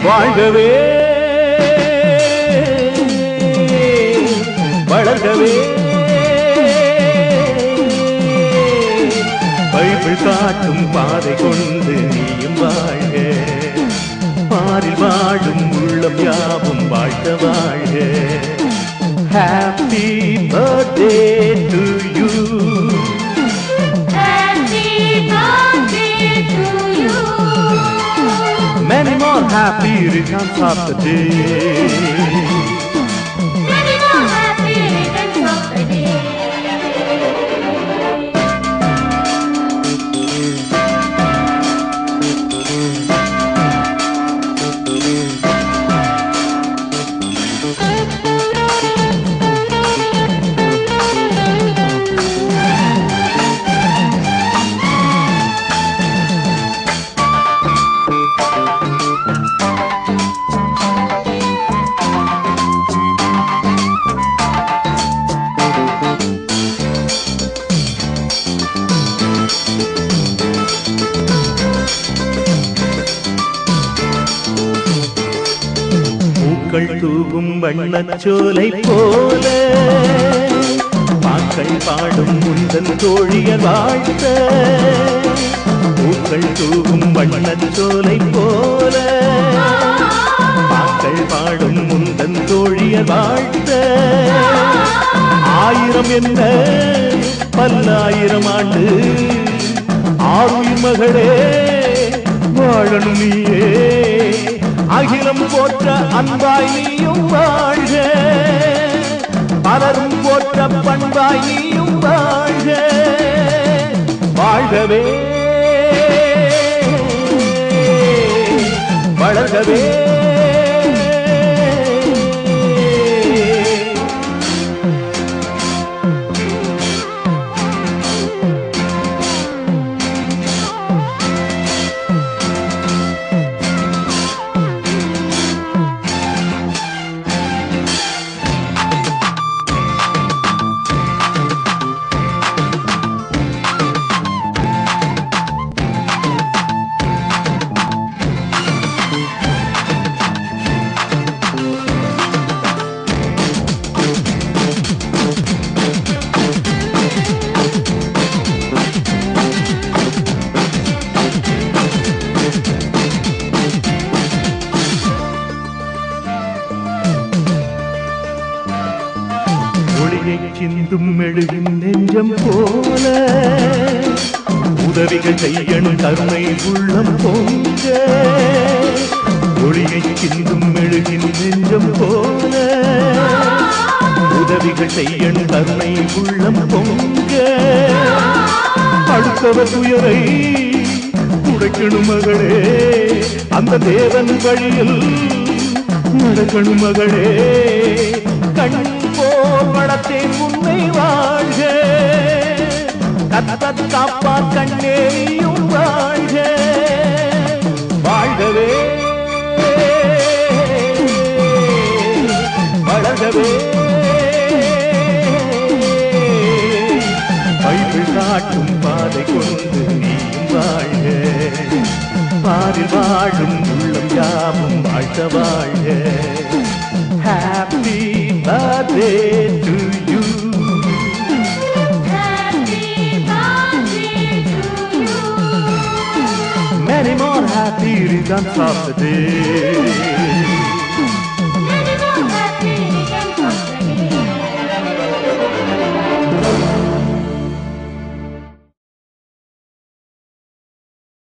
வாழ்கவே வளர்கவே பைபிள் காட்டும் பாதை கொண்டு நீயும் வாழ்க பாரில் வாழும் உள்ளம் யாவும் வாழ்க வாழ்க happy birthday to you Many more happy returns of the day. Many more happy returns of the day. பூக்கள் தூவும் வண்ணச்சோலை போல பாக்கள் பாடும் முந்தன் தோழியர் வாழ்த்த பூக்கள் தூவும் வண்ணச்சோலை போல பாக்கள் பாடும் முந்தன் தோழியர் வாழ்த்த ஆயிரம் என்ன பல்லாயிரம் ஆண்டு ஆறுயிர் மகளே வாழணும் நீயே அகிலம் போற்ற அன்பாய் நீயும் வாழ்க பலரும் போற்ற பண்பாய் நீயும் வாழ்க வாழ்கவே வளர்கவே சிந்தும் மெழுகின் நெஞ்சம் போல உதவிகள் செய்யணும் கருணை உள்ளம் பொங்க ஒளியை சிந்தும் மெழுகின் நெஞ்சம் போல உதவிகள் செய்யணும் கருணை உள்ளம் பொங்க அடுத்தவர் துயரை துடைக்கணும் மகளே அந்த தேவன் வழியில் நடக்கணும் மகளே கண் வளத்தை உன்னை வாழ்க கத்தத் காப்பார் கண்ணேயும் வாழ்க வாழ்கவே வளர்கவே பைபிள் காட்டும் பாதை கொண்டு நீயும் வாழ்க பாரில் வாழும் உள்ளம் யாவும் வாழ்க வாழ்க Happy birthday to you. Happy birthday to you. Many more happy returns of the day.